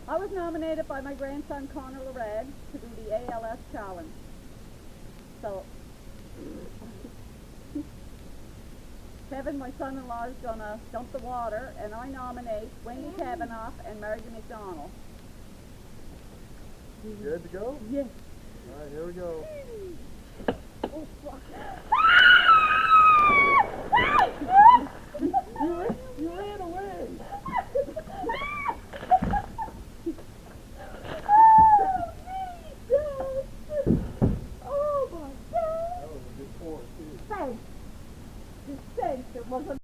I was nominated by my grandson Connor LaRade to do the ALS challenge. So, Kevin, my son-in-law, is going to dump the water, and I nominate Wayne Kavanaugh and Margie McDonald. You good to go? Yes. All right, here we go. Oh, fuck.